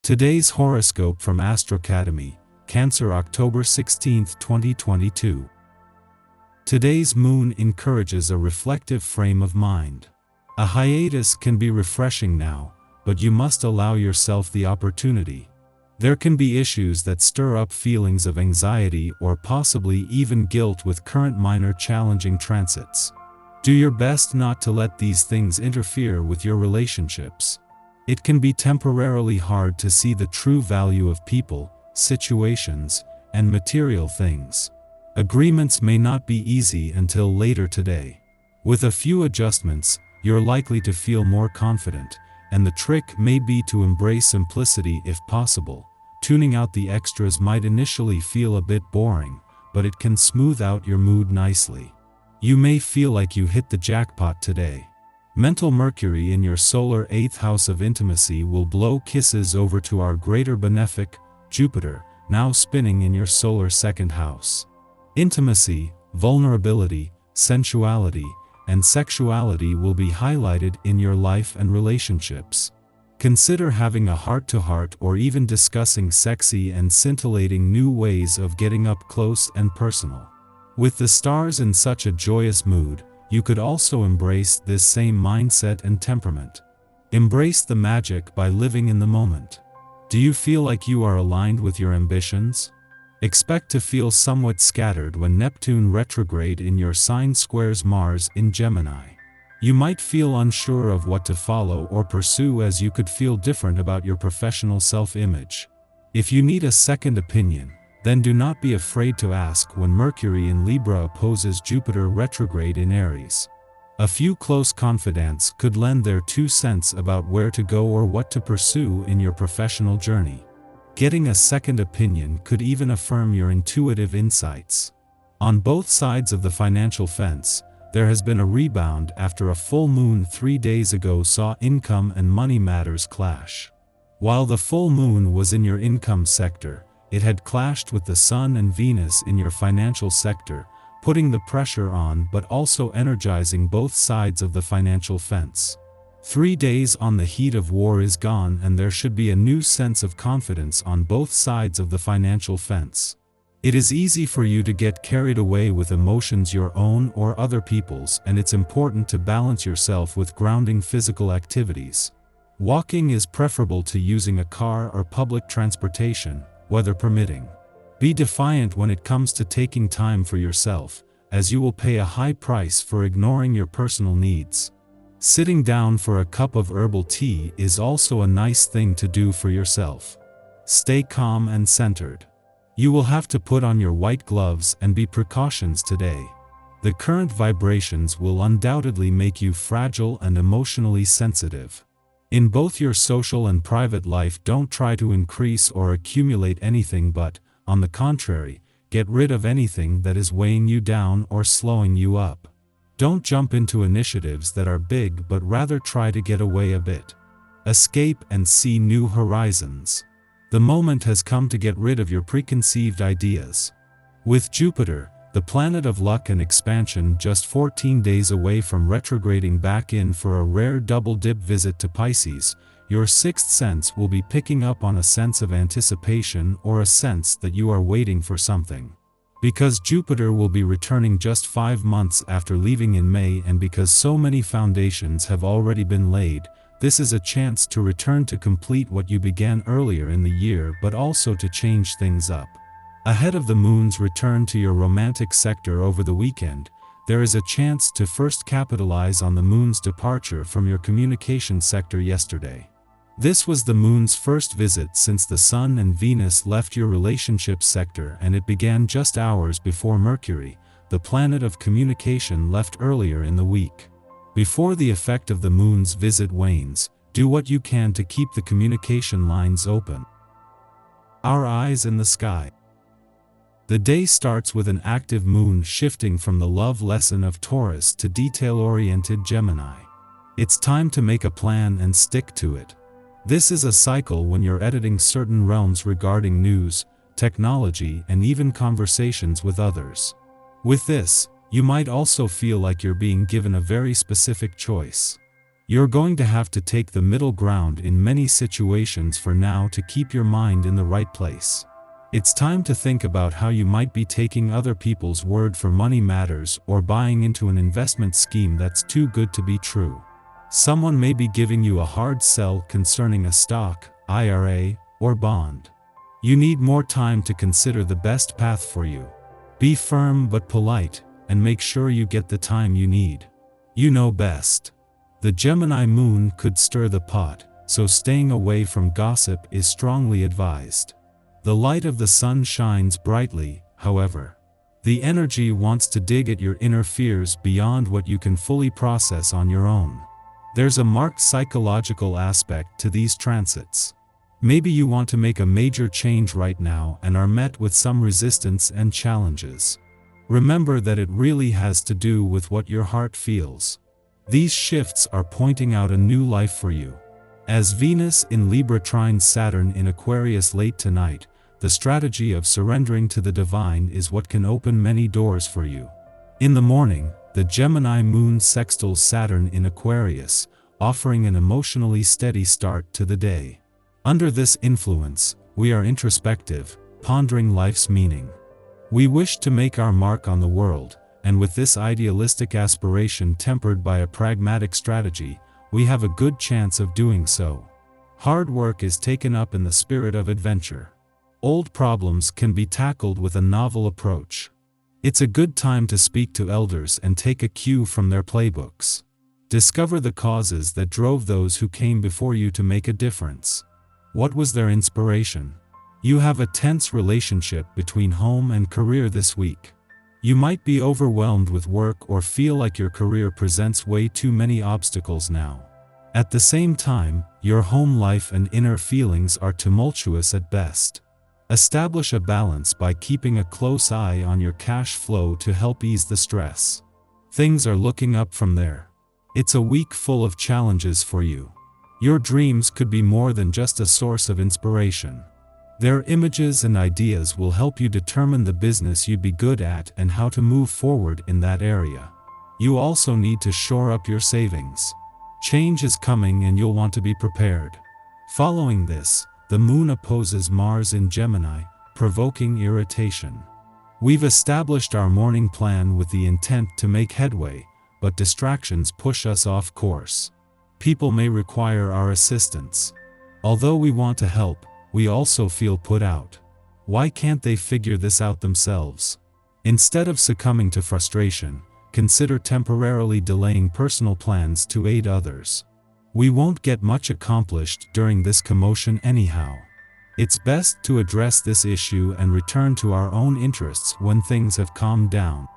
Today's horoscope from Astrocademy, Cancer, October 16, 2022. Today's moon encourages a reflective frame of mind. A hiatus can be refreshing now, but you must allow yourself the opportunity. There can be issues that stir up feelings of anxiety or possibly even guilt with current minor challenging transits. Do your best not to let these things interfere with your relationships. It can be temporarily hard to see the true value of people, situations, and material things. Agreements may not be easy until later today. With a few adjustments, you're likely to feel more confident, and the trick may be to embrace simplicity if possible. Tuning out the extras might initially feel a bit boring, but it can smooth out your mood nicely. You may feel like you hit the jackpot today. Mental Mercury in your solar 8th house of intimacy will blow kisses over to our greater benefic, Jupiter, now spinning in your solar 2nd house. Intimacy, vulnerability, sensuality, and sexuality will be highlighted in your life and relationships. Consider having a heart-to-heart or even discussing sexy and scintillating new ways of getting up close and personal. With the stars in such a joyous mood, you could also embrace this same mindset and temperament. Embrace the magic by living in the moment. Do you feel like you are aligned with your ambitions? Expect to feel somewhat scattered when Neptune retrograde in your sign squares Mars in Gemini. You might feel unsure of what to follow or pursue, as you could feel different about your professional self-image. If you need a second opinion, then do not be afraid to ask when Mercury in Libra opposes Jupiter retrograde in Aries. A few close confidants could lend their 2 cents about where to go or what to pursue in your professional journey. Getting a second opinion could even affirm your intuitive insights. On both sides of the financial fence, there has been a rebound after a full moon 3 days ago saw income and money matters clash. While the full moon was in your income sector, it had clashed with the Sun and Venus in your financial sector, putting the pressure on but also energizing both sides of the financial fence. 3 days on, the heat of war is gone, and there should be a new sense of confidence on both sides of the financial fence. It is easy for you to get carried away with emotions, your own or other people's, and it's important to balance yourself with grounding physical activities. Walking is preferable to using a car or public transportation, weather permitting. Be defiant when it comes to taking time for yourself, as you will pay a high price for ignoring your personal needs. Sitting down for a cup of herbal tea is also a nice thing to do for yourself. Stay calm and centered. You will have to put on your white gloves and be precautions today. The current vibrations will undoubtedly make you fragile and emotionally sensitive. In both your social and private life, don't try to increase or accumulate anything, but, on the contrary, get rid of anything that is weighing you down or slowing you up. Don't jump into initiatives that are big, but rather try to get away a bit. Escape and see new horizons. The moment has come to get rid of your preconceived ideas. With Jupiter, the planet of luck and expansion, just 14 days away from retrograding back in for a rare double-dip visit to Pisces, your 6th sense will be picking up on a sense of anticipation or a sense that you are waiting for something. Because Jupiter will be returning just 5 months after leaving in May, and because so many foundations have already been laid, this is a chance to return to complete what you began earlier in the year, but also to change things up. Ahead of the moon's return to your romantic sector over the weekend, there is a chance to first capitalize on the moon's departure from your communication sector yesterday. This was the moon's first visit since the Sun and Venus left your relationship sector, and it began just hours before Mercury, the planet of communication, left earlier in the week. Before the effect of the moon's visit wanes, do what you can to keep the communication lines open. Our eyes in the sky. The day starts with an active moon shifting from the love lesson of Taurus to detail-oriented Gemini. It's time to make a plan and stick to it. This is a cycle when you're editing certain realms regarding news, technology, and even conversations with others. With this, you might also feel like you're being given a very specific choice. You're going to have to take the middle ground in many situations for now to keep your mind in the right place. It's time to think about how you might be taking other people's word for money matters or buying into an investment scheme that's too good to be true. Someone may be giving you a hard sell concerning a stock, IRA, or bond. You need more time to consider the best path for you. Be firm but polite, and make sure you get the time you need. You know best. The Gemini moon could stir the pot, so staying away from gossip is strongly advised. The light of the sun shines brightly, however. The energy wants to dig at your inner fears beyond what you can fully process on your own. There's a marked psychological aspect to these transits. Maybe you want to make a major change right now and are met with some resistance and challenges. Remember that it really has to do with what your heart feels. These shifts are pointing out a new life for you. As Venus in Libra trines Saturn in Aquarius late tonight, the strategy of surrendering to the divine is what can open many doors for you. In the morning, the Gemini moon sextiles Saturn in Aquarius, offering an emotionally steady start to the day. Under this influence, we are introspective, pondering life's meaning. We wish to make our mark on the world, and with this idealistic aspiration tempered by a pragmatic strategy, we have a good chance of doing so. Hard work is taken up in the spirit of adventure. Old problems can be tackled with a novel approach. It's a good time to speak to elders and take a cue from their playbooks. Discover the causes that drove those who came before you to make a difference. What was their inspiration? You have a tense relationship between home and career this week. You might be overwhelmed with work or feel like your career presents way too many obstacles now. At the same time, your home life and inner feelings are tumultuous at best. Establish a balance by keeping a close eye on your cash flow to help ease the stress. Things are looking up from there. It's a week full of challenges for you. Your dreams could be more than just a source of inspiration. Their images and ideas will help you determine the business you'd be good at and how to move forward in that area. You also need to shore up your savings. Change is coming and you'll want to be prepared. Following this, the moon opposes Mars in Gemini, provoking irritation. We've established our morning plan with the intent to make headway, but distractions push us off course. People may require our assistance. Although we want to help, we also feel put out. Why can't they figure this out themselves? Instead of succumbing to frustration, consider temporarily delaying personal plans to aid others. We won't get much accomplished during this commotion anyhow. It's best to address this issue and return to our own interests when things have calmed down.